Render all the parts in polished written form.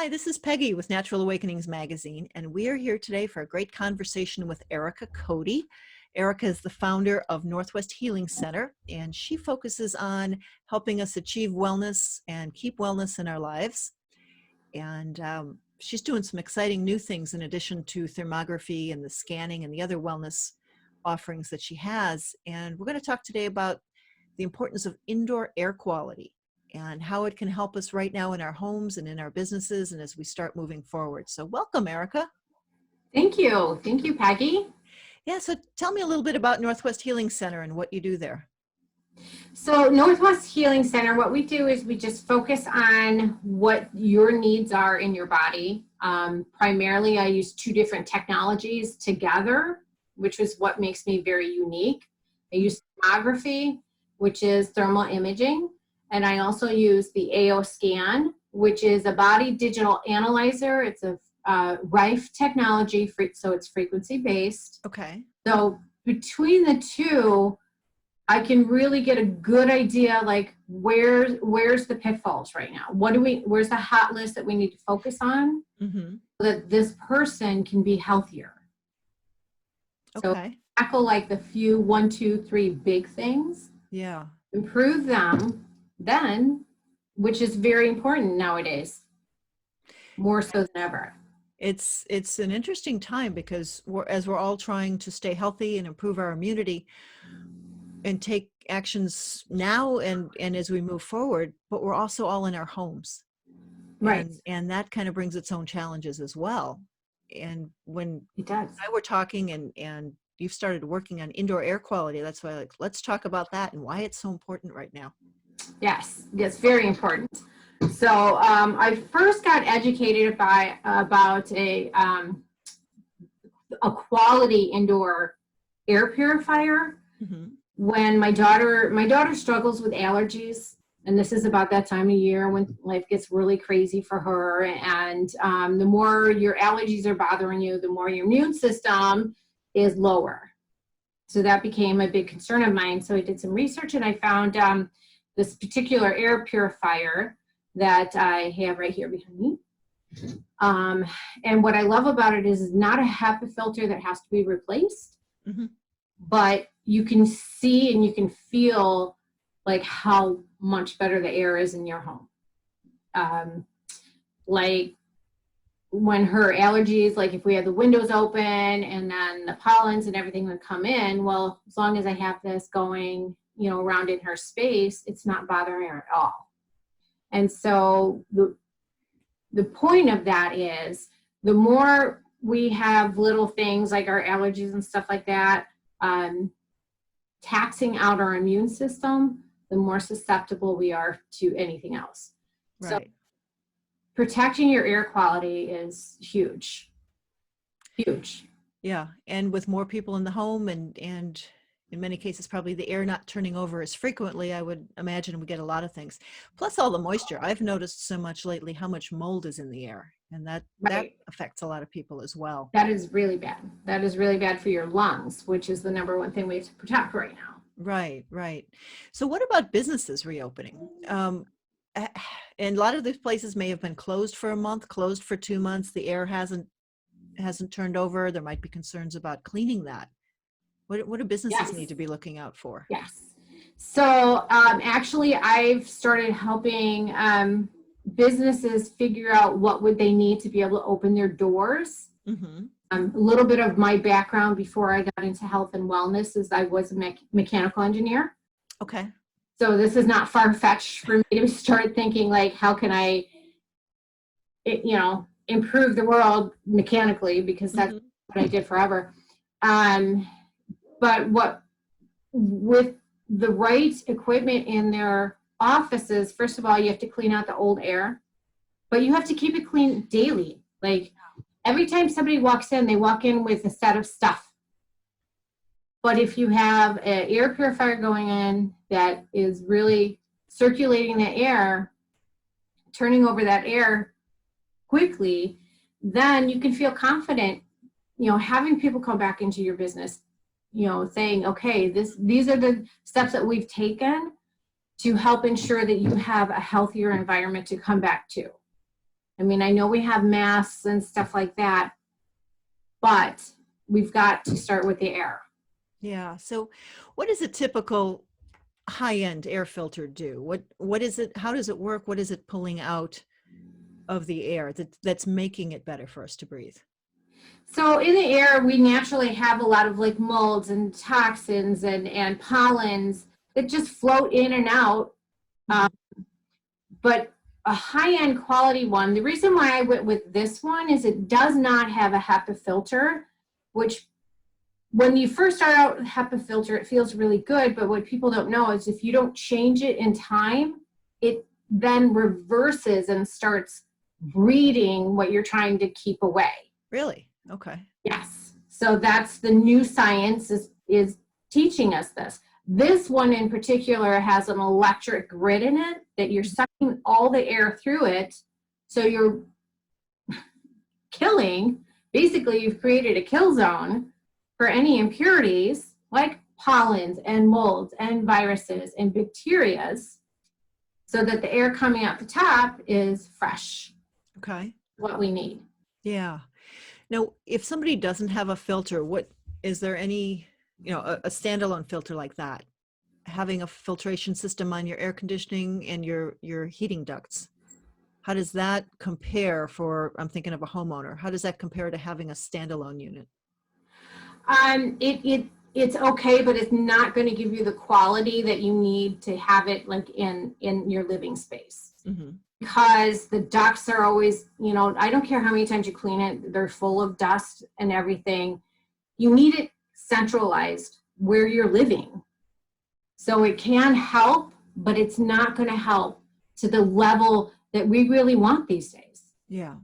Hi, this is Peggy with Natural Awakenings Magazine, and we are here today for a great conversation with Erica Cody. Erica is the founder of Northwest Healing Center, and she focuses on helping us achieve wellness and keep wellness in our lives. And she's doing some exciting new things in addition to thermography and the scanning and the other wellness offerings that she has. And we're going to talk today about the importance of indoor air quality and how it can help us right now in our homes and in our businesses and as we start moving forward. So welcome, Erica. Thank you. Thank you, Peggy. Yeah, so tell me a little bit about Northwest Healing Center and what you do there. So Northwest Healing Center, what we do is we just focus on what your needs are in your body. Primarily, I use two different technologies together, which is what makes me very unique. I use thermography, which is thermal imaging, and I also use the AO scan, which is a body digital analyzer. It's a RIFE technology, so it's frequency based. Okay. So between the two, I can really get a good idea, like where's the pitfalls right now? Where's the hot list that we need to focus on so that this person can be healthier? Okay. So tackle like the few 1, 2, 3 big things. Yeah. Improve them then, which is very important nowadays, more so than ever. It's an interesting time because as we're all trying to stay healthy and improve our immunity and take actions now and as we move forward, but we're also all in our homes. Right. And that kind of brings its own challenges as well. And when it does. I were talking and you've started working on indoor air quality, that's why let's talk about that and why it's so important right now. Yes, very important. So I first got educated about a quality indoor air purifier when my daughter struggles with allergies, and this is about that time of year when life gets really crazy for her, and the more your allergies are bothering you, the more your immune system is lower. So that became a big concern of mine. So I did some research and I found this particular air purifier that I have right here behind me. And what I love about it is it's not a HEPA filter that has to be replaced, but you can see and you can feel like how much better the air is in your home. Like when her allergies, like if we had the windows open and then the pollens and everything would come in, well, as long as I have this going, around in her space, it's not bothering her at all. And so the point of that is the more we have little things like our allergies and stuff like that, taxing out our immune system, the more susceptible we are to anything else. Right. So protecting your air quality is huge. Huge. Yeah. And with more people in the home and in many cases, probably the air not turning over as frequently, I would imagine we get a lot of things. Plus all the moisture. I've noticed so much lately how much mold is in the air, and that affects a lot of people as well. That is really bad. That is really bad for your lungs, which is the number one thing we have to protect right now. Right, right. So what about businesses reopening? And a lot of these places may have been closed for a month, closed for 2 months. The air hasn't turned over. There might be concerns about cleaning that. What do businesses need to be looking out for? Yes. So actually, I've started helping businesses figure out what would they need to be able to open their doors. A little bit of my background before I got into health and wellness is I was a mechanical engineer. Okay. So this is not far-fetched for me to start thinking like, how can I, improve the world mechanically, because that's what I did forever. But with the right equipment in their offices, first of all, you have to clean out the old air, but you have to keep it clean daily. Like every time somebody walks in, they walk in with a set of stuff. But if you have an air purifier going in that is really circulating the air, turning over that air quickly, then you can feel confident, having people come back into your business, saying, okay, these are the steps that we've taken to help ensure that you have a healthier environment to come back to. I mean, I know we have masks and stuff like that, but we've got to start with the air. Yeah. So what does a typical high-end air filter do? What is it? How does it work? What is it pulling out of the air that's making it better for us to breathe? So in the air, we naturally have a lot of like molds and toxins and pollens that just float in and out. But a high-end quality one, the reason why I went with this one is it does not have a HEPA filter, which when you first start out with HEPA filter, it feels really good, but what people don't know is if you don't change it in time, it then reverses and starts breeding what you're trying to keep away. Really? Okay. Yes. So that's the new science is teaching us this. This one in particular has an electric grid in it that you're sucking all the air through it. So you're killing, basically you've created a kill zone for any impurities like pollens and molds and viruses and bacterias, so that the air coming out the top is fresh. Okay. What we need. Yeah. Now, if somebody doesn't have a filter, is there any, a standalone filter like that? Having a filtration system on your air conditioning and your heating ducts, how does that compare I'm thinking of a homeowner, how does that compare to having a standalone unit? It's okay, but it's not going to give you the quality that you need to have it like in your living space. Mm-hmm. Because the ducts are always, I don't care how many times you clean it, they're full of dust and everything. You need it centralized where you're living. So it can help, but it's not going to help to the level that we really want these days. Yeah.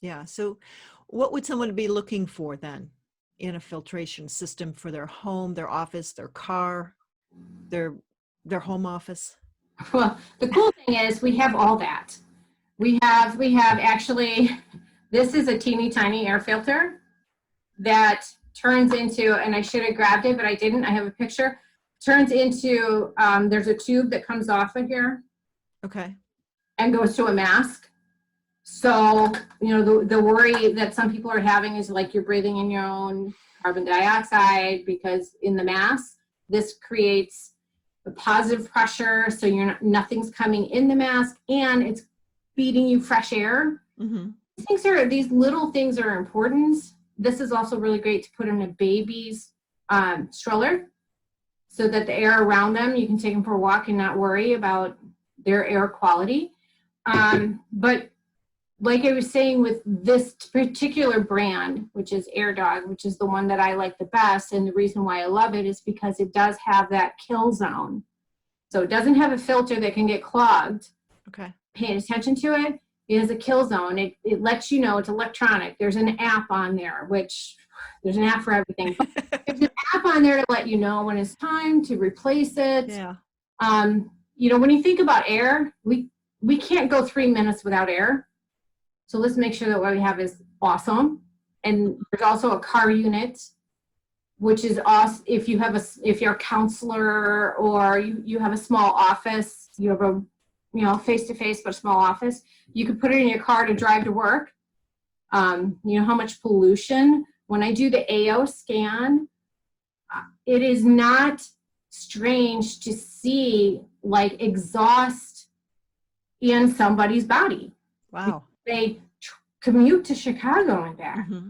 Yeah. So what would someone be looking for then in a filtration system for their home, their office, their car, their home office? Well, the cool thing is we have all that. We have actually, this is a teeny tiny air filter that turns into, and I should have grabbed it, but I didn't. I have a picture. Turns into, there's a tube that comes off of here. Okay. And goes to a mask. So, the worry that some people are having is like you're breathing in your own carbon dioxide, because in the mask, this creates a positive pressure. So nothing's coming in the mask and it's feeding you fresh air. Mm-hmm. These little things are important. This is also really great to put in a baby's stroller, so that the air around them, you can take them for a walk and not worry about their air quality. But like I was saying with this particular brand, which is AirDog, which is the one that I like the best, and the reason why I love it is because it does have that kill zone. So it doesn't have a filter that can get clogged. Okay. Paying attention to it, it has a kill zone. It lets you know it's electronic. There's an app on there, which there's an app for everything. But there's an app on there to let you know when it's time to replace it. Yeah. When you think about air, we can't go 3 minutes without air. So let's make sure that what we have is awesome. And there's also a car unit, which is awesome. If you're a counselor or you have a small office, you have a face-to-face but small office, you could put it in your car to drive to work. How much pollution. When I do the AO scan, it is not strange to see like exhaust in somebody's body. Wow. They commute to Chicago and back. Mm-hmm.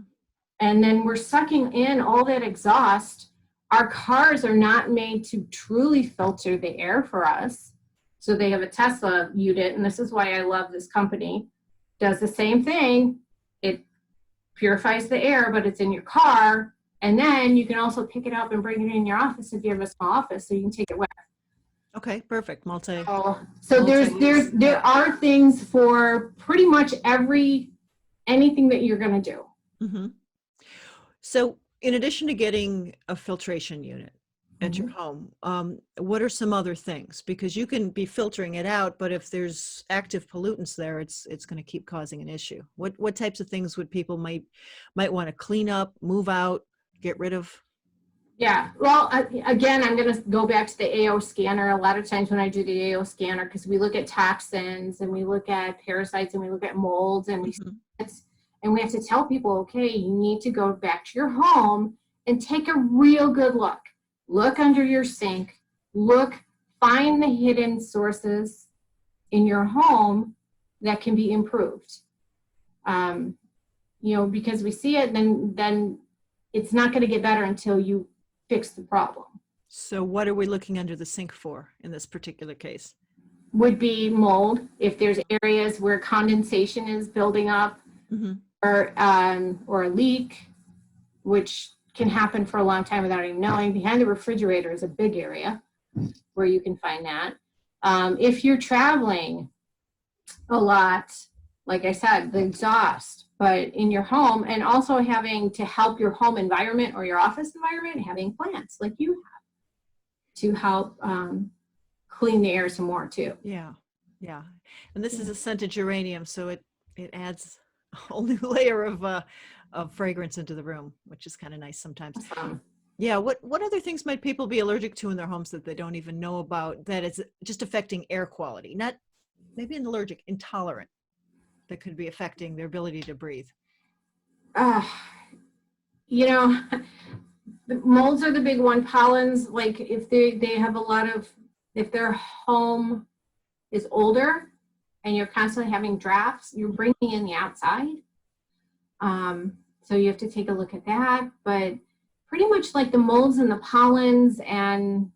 And then we're sucking in all that exhaust. Our cars are not made to truly filter the air for us. So they have a Tesla unit, and this is why I love this company. Does the same thing. It purifies the air, but it's in your car. And then you can also pick it up and bring it in your office if you have a small office, so you can take it with. Okay, perfect. So there are things for pretty much anything that you're going to do. Mm-hmm. So in addition to getting a filtration unit at your home, what are some other things? Because you can be filtering it out, but if there's active pollutants there, it's going to keep causing an issue. What types of things would people might want to clean up, move out, get rid of? Yeah. Well, again, I'm going to go back to the AO scanner. A lot of times when I do the AO scanner, because we look at toxins and we look at parasites and we look at molds and and we have to tell people, okay, you need to go back to your home and take a real good look. Look under your sink. Find the hidden sources in your home that can be improved. Because we see it, then it's not going to get better until you fix the problem. So what are we looking under the sink for in this particular case? Would be mold. If there's areas where condensation is building up, or a leak, which can happen for a long time without even knowing. Behind the refrigerator is a big area where you can find that. If you're traveling a lot, like I said, the exhaust, but in your home, and also having to help your home environment or your office environment, having plants like you have to help clean the air some more too. Yeah. And this is a scented geranium, so it adds a whole new layer of fragrance into the room, which is kind of nice sometimes. Awesome. Yeah. What other things might people be allergic to in their homes that they don't even know about, that is just affecting air quality? Not maybe an allergic, intolerant, that could be affecting their ability to breathe. The molds are the big one. Pollens, like if they have a lot of, if their home is older and you're constantly having drafts, you're bringing in the outside. So you have to take a look at that. But pretty much like the molds and the pollens and,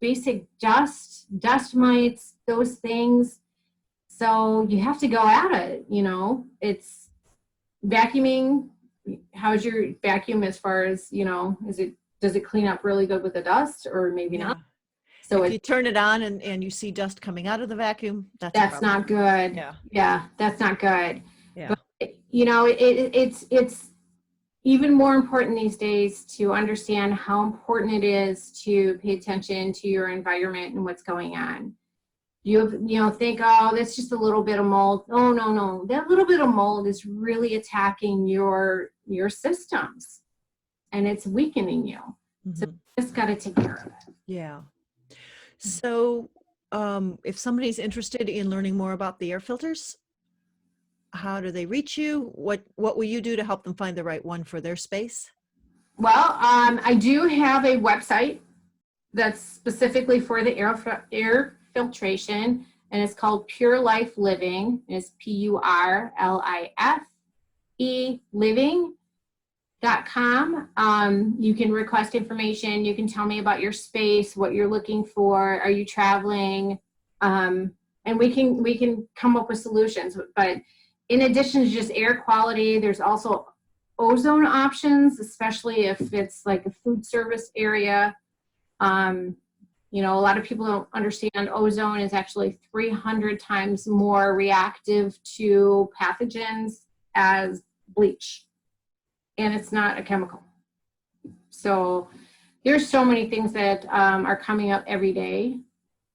basic dust mites, those things. So you have to go at it, it's vacuuming. How's your vacuum as far as, does it clean up really good with the dust, or maybe not? So if you turn it on and you see dust coming out of the vacuum, that's not good. Yeah, that's not good. Yeah. But, it's even more important these days to understand how important it is to pay attention to your environment and what's going on. You think, oh, that's just a little bit of mold. Oh, no. That little bit of mold is really attacking your systems, and it's weakening you. So you just got to take care of it. Yeah. So if somebody's interested in learning more about the air filters, how do they reach you? What will you do to help them find the right one for their space? Well, I do have a website that's specifically for the air filtration, and it's called Pure Life Living. It's PURLIFE living.com. You can request information. You can tell me about your space, what you're looking for. Are you traveling? And we can come up with solutions. But in addition to just air quality, there's also ozone options, especially if it's like a food service area. A lot of people don't understand ozone is actually 300 times more reactive to pathogens as bleach, and it's not a chemical. So there's so many things that are coming up every day.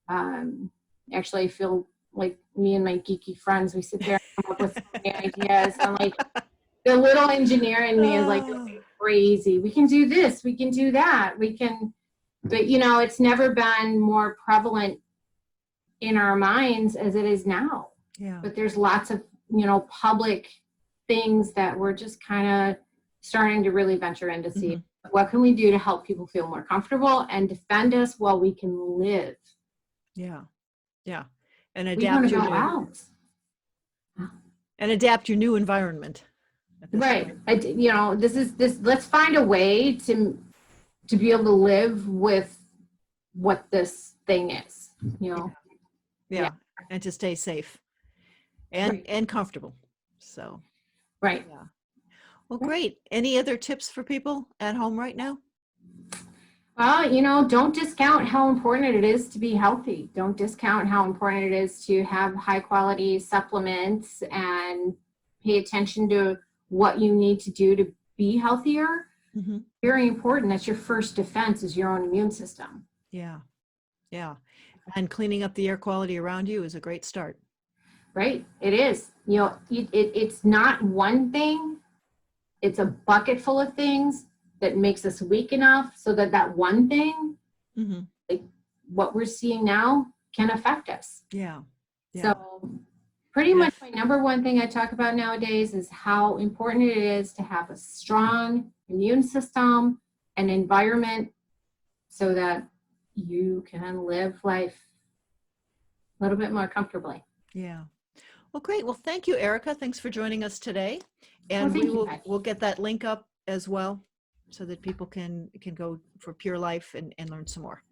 Actually, I feel like me and my geeky friends, we sit there and come up with so many ideas. I'm like, the little engineer in me is like, crazy. We can do this. We can do that. But it's never been more prevalent in our minds as it is now. Yeah. But there's lots of, public things that we're just kind of starting to really venture in to see what can we do to help people feel more comfortable and defend us while we can live. Yeah. And adapt adapt your new environment. Right. Let's find a way to be able to live with what this thing is, Yeah. And to stay safe and comfortable. So. Right. Yeah. Well, great. Any other tips for people at home right now? Don't discount how important it is to be healthy. Don't discount how important it is to have high quality supplements and pay attention to what you need to do to be healthier. Very important. That's your first defense, is your own immune system. Yeah. And cleaning up the air quality around you is a great start. Right. It is. It's not one thing. It's a bucket full of things, that makes us weak enough so that that one thing, Mm-hmm. like what we're seeing now, can affect us. Yeah. Yeah. So pretty much my number one thing I talk about nowadays is how important it is to have a strong immune system and environment so that you can live life a little bit more comfortably. Yeah. Well, great. Well, thank you, Erica. Thanks for joining us today. And Thank you, Becky. we'll get that link up as well so that people can go for Pure Life and learn some more.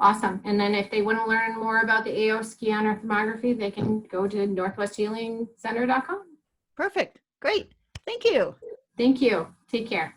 Awesome. And then if they want to learn more about the AO scan or thermography, they can go to northwesthealingcenter.com. Perfect. Great. Thank you. Thank you. Take care.